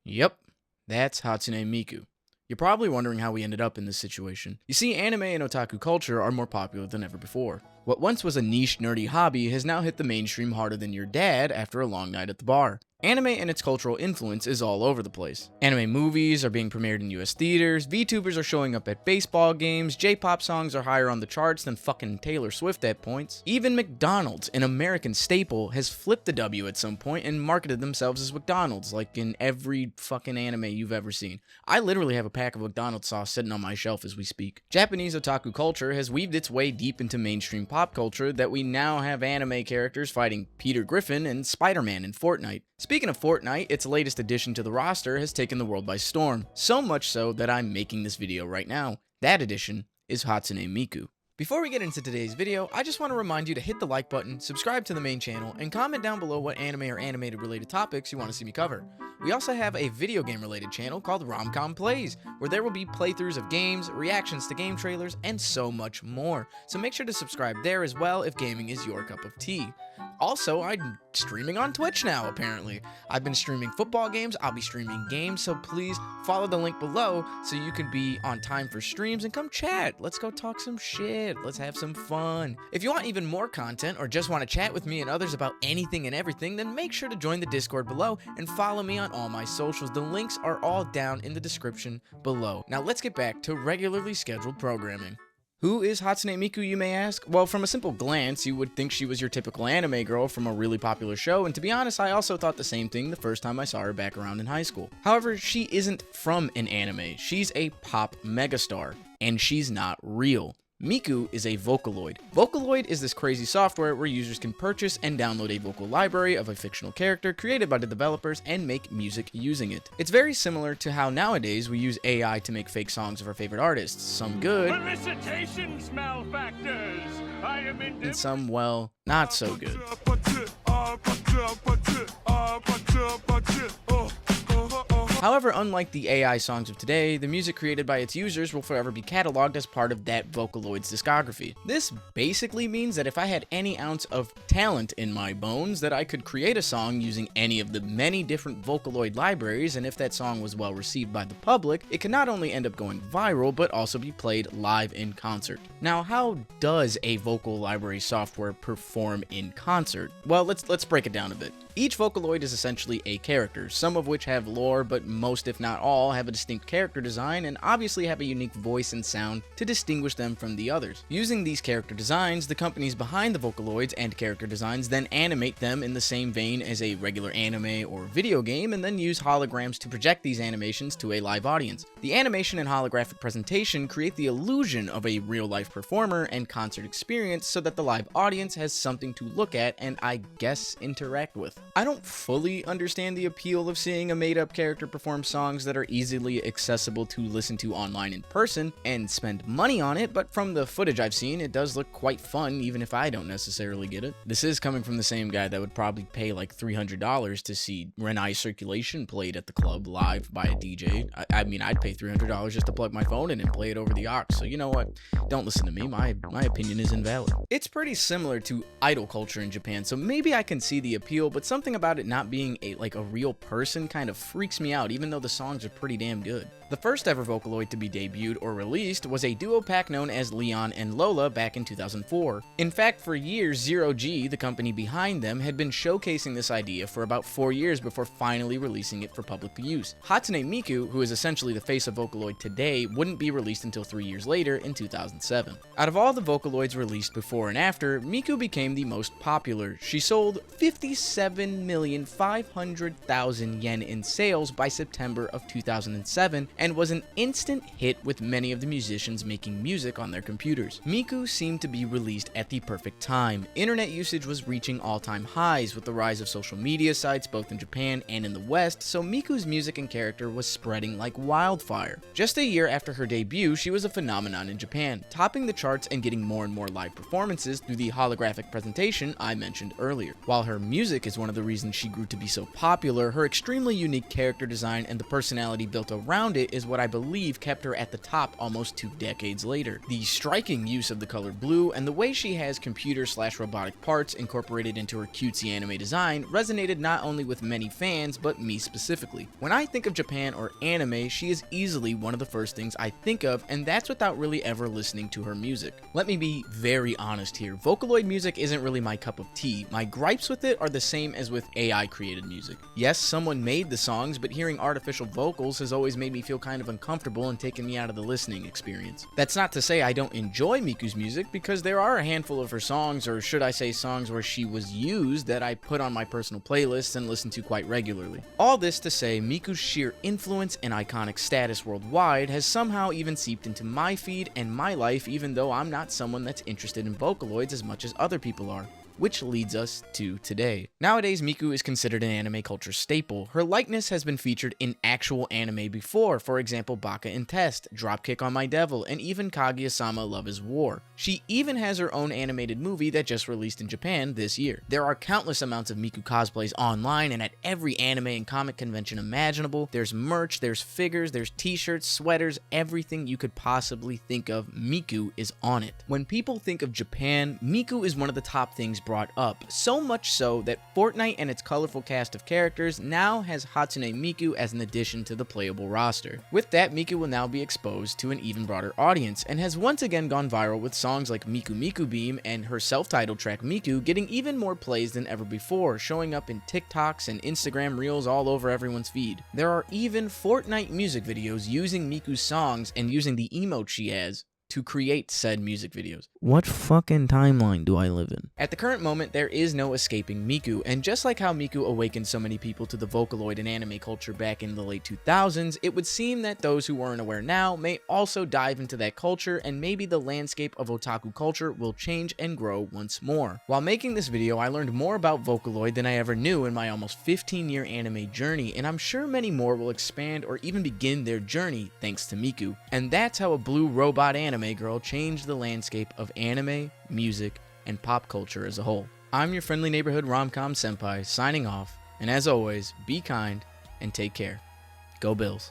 Yep, that's Hatsune Miku. You're probably wondering how we ended up in this situation. You see, anime and otaku culture are more popular than ever before. What once was a niche, nerdy hobby has now hit the mainstream harder than your dad after a long night at the bar. Anime and its cultural influence is all over the place. Anime movies are being premiered in US theaters, VTubers are showing up at baseball games, J-pop songs are higher on the charts than fucking Taylor Swift at points. Even McDonald's, an American staple, has flipped the W at some point and marketed themselves as McDonald's, like in every fucking anime you've ever seen. I literally have a pack of McDonald's sauce sitting on my shelf as we speak. Japanese otaku culture has weaved its way deep into mainstream pop culture that we now have anime characters fighting Peter Griffin and Spider-Man in Fortnite. Speaking of Fortnite, its latest addition to the roster has taken the world by storm, so much so that I'm making this video right now. That addition is Hatsune Miku. Before we get into today's video, I just want to remind you to hit the like button, subscribe to the main channel, and comment down below what anime or animated related topics you want to see me cover. We also have a video game related channel called Romcom Plays, where there will be playthroughs of games, reactions to game trailers, and so much more. So make sure to subscribe there as well if gaming is your cup of tea. Also, I'm streaming on Twitch now, apparently. I've been streaming football games, I'll be streaming games, so please follow the link below so you can be on time for streams and come chat. Let's go talk some shit. Let's have some fun. If you want even more content or just want to chat with me and others about anything and everything, then make sure to join the Discord below and follow me on all my socials. The links are all down in the description below. Now let's get back to regularly scheduled programming. Who is Hatsune Miku, you may ask? Well, from a simple glance, you would think she was your typical anime girl from a really popular show, and to be honest, I also thought the same thing the first time I saw her back around in high school. However, she isn't from an anime. She's a pop megastar, and she's not real. Miku is a Vocaloid. Vocaloid is this crazy software where users can purchase and download a vocal library of a fictional character created by the developers and make music using it. It's very similar to how nowadays we use AI to make fake songs of our favorite artists, some good, Felicitations, malefactors! I am and some, well, not so good. However, unlike the AI songs of today, the music created by its users will forever be cataloged as part of that Vocaloid's discography. This basically means that if I had any ounce of talent in my bones, that I could create a song using any of the many different Vocaloid libraries, and if that song was well received by the public, it can not only end up going viral, but also be played live in concert. Now, how does a vocal library software perform in concert? Well, let's break it down a bit. Each Vocaloid is essentially a character, some of which have lore, but most if not all have a distinct character design and obviously have a unique voice and sound to distinguish them from the others. Using these character designs, the companies behind the Vocaloids and character designs then animate them in the same vein as a regular anime or video game and then use holograms to project these animations to a live audience. The animation and holographic presentation create the illusion of a real-life performer and concert experience so that the live audience has something to look at and I guess interact with. I don't fully understand the appeal of seeing a made-up character perform songs that are easily accessible to listen to online in person and spend money on it, but from the footage I've seen, it does look quite fun even if I don't necessarily get it. This is coming from the same guy that would probably pay like $300 to see Renai Circulation played at the club live by a DJ. I mean, I'd pay $300 just to plug my phone in and play it over the aux, so you know what? Don't listen to me, my opinion is invalid. It's pretty similar to idol culture in Japan, so maybe I can see the appeal, but something about it not being a real person kind of freaks me out, even though the songs are pretty damn good. The first ever Vocaloid to be debuted or released was a duo pack known as Leon and Lola back in 2004. In fact, for years, Zero G, the company behind them, had been showcasing this idea for about 4 years before finally releasing it for public use. Hatsune Miku, who is essentially the face of Vocaloid today, wouldn't be released until 3 years later in 2007. Out of all the Vocaloids released before and after, Miku became the most popular. She sold 57,500,000 yen in sales by September of 2007 and was an instant hit with many of the musicians making music on their computers. Miku seemed to be released at the perfect time. Internet usage was reaching all-time highs with the rise of social media sites both in Japan and in the West, so Miku's music and character was spreading like wildfire. Just a year after her debut, she was a phenomenon in Japan, topping the charts and getting more and more live performances through the holographic presentation I mentioned earlier. While her music is one of the reasons she grew to be so popular, her extremely unique character design design and the personality built around it is what I believe kept her at the top almost 2 decades later. The striking use of the color blue and the way she has computer/robotic parts incorporated into her cutesy anime design resonated not only with many fans, but me specifically. When I think of Japan or anime, she is easily one of the first things I think of, and that's without really ever listening to her music. Let me be very honest here, Vocaloid music isn't really my cup of tea. My gripes with it are the same as with AI created music. Yes, someone made the songs, but hearing artificial vocals has always made me feel kind of uncomfortable and taken me out of the listening experience. That's not to say I don't enjoy Miku's music, because there are a handful of her songs, or should I say songs where she was used, that I put on my personal playlists and listen to quite regularly. All this to say, Miku's sheer influence and iconic status worldwide has somehow even seeped into my feed and my life, even though I'm not someone that's interested in Vocaloids as much as other people are. Which leads us to today. Nowadays, Miku is considered an anime culture staple. Her likeness has been featured in actual anime before, for example Baka in Test, Dropkick on My Devil, and even Kaguya-sama Love is War. She even has her own animated movie that just released in Japan this year. There are countless amounts of Miku cosplays online and at every anime and comic convention imaginable. There's merch, there's figures, there's t-shirts, sweaters, everything you could possibly think of, Miku is on it. When people think of Japan, Miku is one of the top things brought up, so much so that Fortnite and its colorful cast of characters now has Hatsune Miku as an addition to the playable roster. With that, Miku will now be exposed to an even broader audience, and has once again gone viral with songs like Miku Miku Beam and her self-titled track Miku getting even more plays than ever before, showing up in TikToks and Instagram Reels all over everyone's feed. There are even Fortnite music videos using Miku's songs and using the emote she has to create said music videos. What fucking timeline do I live in? At the current moment, there is no escaping Miku, and just like how Miku awakened so many people to the Vocaloid and anime culture back in the late 2000s, it would seem that those who weren't aware now may also dive into that culture, and maybe the landscape of otaku culture will change and grow once more. While making this video, I learned more about Vocaloid than I ever knew in my almost 15-year anime journey, and I'm sure many more will expand or even begin their journey thanks to Miku. And that's how a blue robot anime girl changed the landscape of anime, music, and pop culture as a whole. I'm your friendly neighborhood rom-com senpai signing off, and as always, be kind and take care. Go Bills.